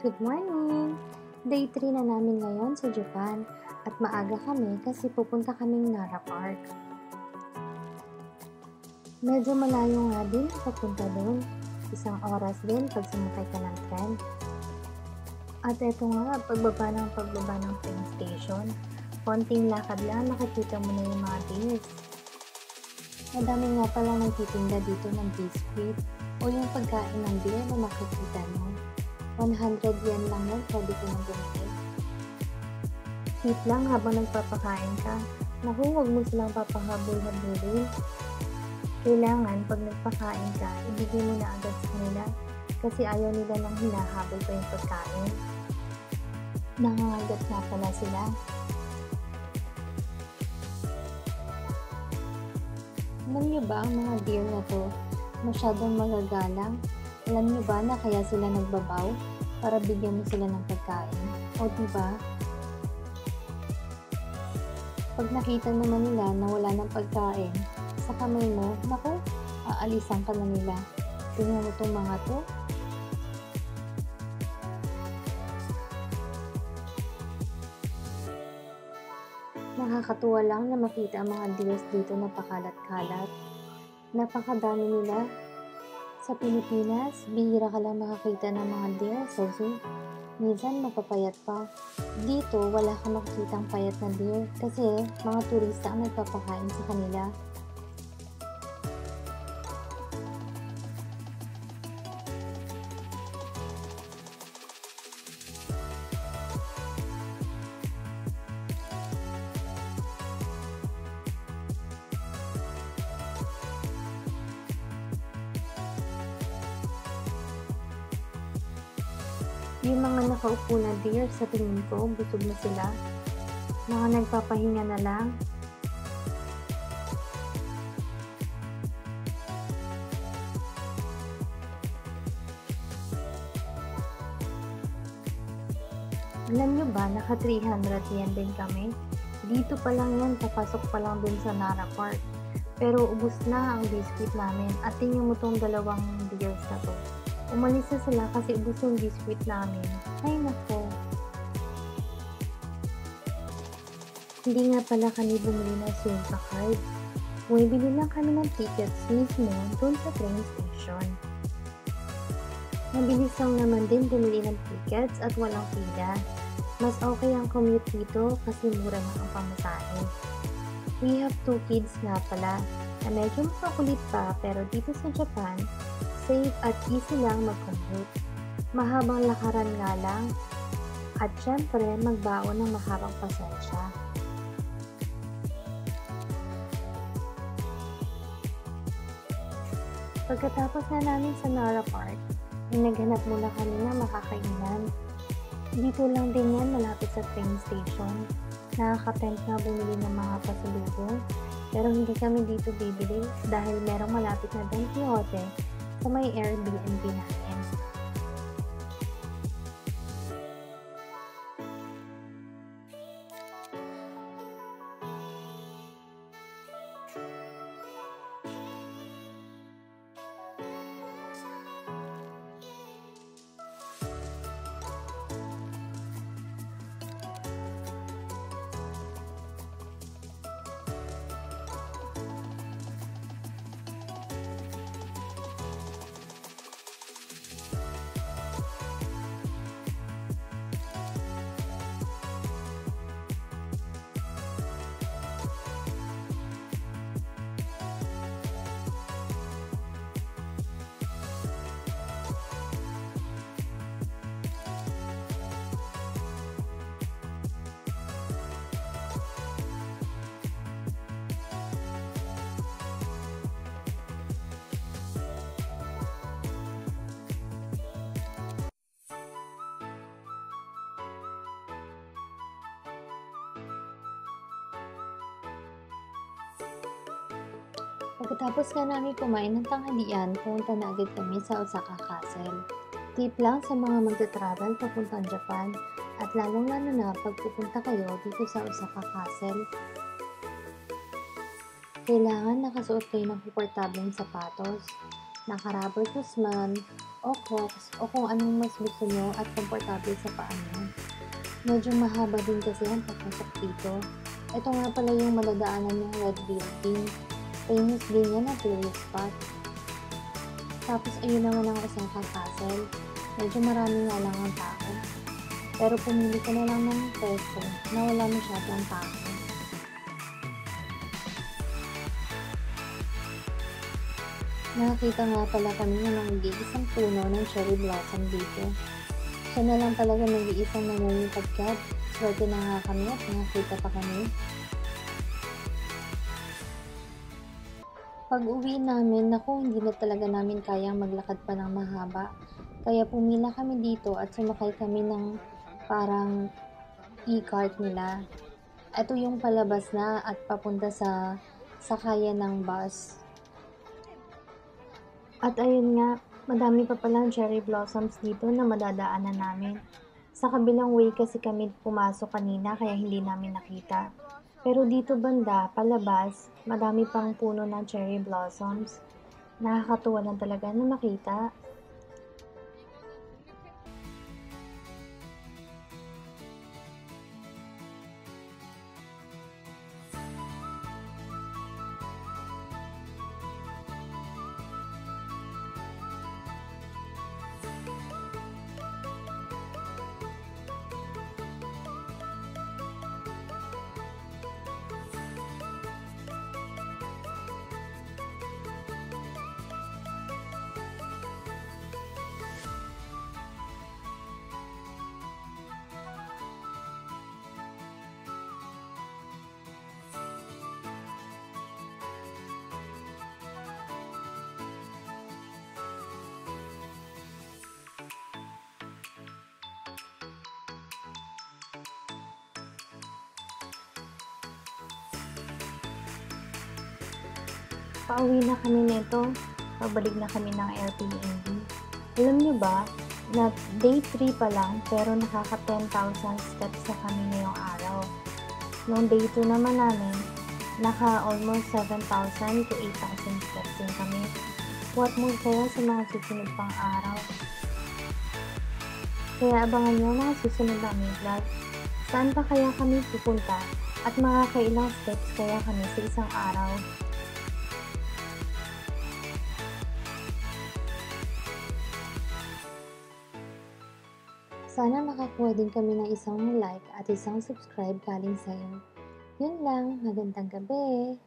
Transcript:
Good morning! Day 3 na namin ngayon sa Japan at maaga kami kasi pupunta kaming Nara Park. Medyo malayo nga din papunta doon. Isang oras din pag sumakay ka ng tren. At eto nga, pagbaba ng train station, konting lakad lang makikita mo na yung mga beers. Madami nga palang nagtitinda dito ng biscuit o yung pagkain ng beer na makikita mo. 100 yen lang yan, pwede ka nang bumili. Tip lang habang nagpapakain ka, naku, huwag mo silang papahabol-habulin. Kailangan pag nagpakain ka, ibigay mo na agad sa kanila kasi ayaw nila nang hinahabol pa yung pagkain. Nangangagat nga pala sila. Alam niyo ba ang mga deer na to, masyadong magagalang? Alam niyo ba na kaya sila nagbabaw? Para bigyan mo sila ng pagkain. O diba? Pag nakita naman nila na wala ng pagkain sa kamay mo, naku, aalisan ka na nila. Tingnan mo itong mga to. Nakakatuwa lang na makita ang mga deers dito na pakalat-kalat. Napakadami nila. Sa Pilipinas, bihira ka lang makakita ng mga deer sa zoo. Minsan mapapayat pa. Dito, wala kang makikitang payat na deer kasi mga turista ang nagpapakain sa kanila. Yung mga nakaupo na deer, sa tingin ko, busog na sila. Mga nagpapahinga na lang. Alam nyo ba, naka 300 yen din kami? Dito pa lang yan, papasok pa lang dun sa Nara Park. Pero ubos na ang biscuit namin at tingnan mo tong dalawang deers na to. Umalis na sila kasi ubos yung biscuit namin. Ay nako. Hindi nga pala kami bumili ng Suunta card. Bumibili lang kami ng tickets mismo dun sa train station. Mabilis lang naman din bumili ng tickets at walang pila. Mas okay ang commute dito kasi mura na ang pamasahe. We have 2 kids nga pala na medyo makukulit pa pero dito sa Japan, safe at easy lang mag-commute. Mahabang lakaran nga lang at syempre magbaon ng mahabang pasensya. Pagkatapos na namin sa Nara Park, naghanap muna kami ng makakainan. Dito lang din yan malapit sa train station. Nakaka-tempt na bumili ng mga pasalubong pero hindi kami dito bibili dahil merong malapit na Don Quijote sa may Airbnb namin. Pagkatapos nga namin kumain ng tanghalian, pumunta na agad kami sa Osaka Castle. Tip lang sa mga magta-travel papuntang Japan at lalong-lalo na pag pupunta kayo dito sa Osaka Castle. Kailangan nakasuot kayo ng komportableng sapatos, naka-rubber shoes man o Crocs o kung anong mas gusto nyo at komportable sa paa nyo. Medyo mahaba din kasi ang papasok dito. Ito nga pala yung madadaanan ng red building. Famous din yan na tourist spot. Tapos ayun naman ang Osaka Castle. Medyo marami nga lang ang tao. Pero pumili ko na lang ng pwesto na wala masyadong tao. Nakakita nga pala kami ng nag-iisang puno ng cherry blossom dito. Siya na lang talaga nag-iisang namumutagkad. Swerte na nga kami at nakakita pa kami. Pag uwi namin, naku, hindi na talaga namin kayang maglakad pa ng mahaba. Kaya pumila kami dito at sumakay kami ng parang e-cart nila. Ito yung palabas na at papunta sa sakayan ng bus. At ayun nga, madami pa palang cherry blossoms dito na madadaanan namin. Sa kabilang way kasi kami pumasok kanina kaya hindi namin nakita. Pero dito banda, palabas, madami pang puno ng cherry blossoms. Nakakatuwa lang talaga na makita. Pauwi na kami nito. Pabalik na kami ng Airbnb. Alam nyo ba, na day 3 pa lang pero nakaka 10,000 steps na kami ngayong araw. Noong day 2 naman namin, naka almost 7,000 to 8,000 steps din kami. What more kaya sa mga susunod pang araw? Kaya abangan nyo mga susunod namin vlog. Saan pa kaya kami pupunta at mga kailang steps kaya kami sa isang araw? Sana makakuha din kami ng isang like at isang subscribe galing sa'yo. Yun lang, magandang gabi!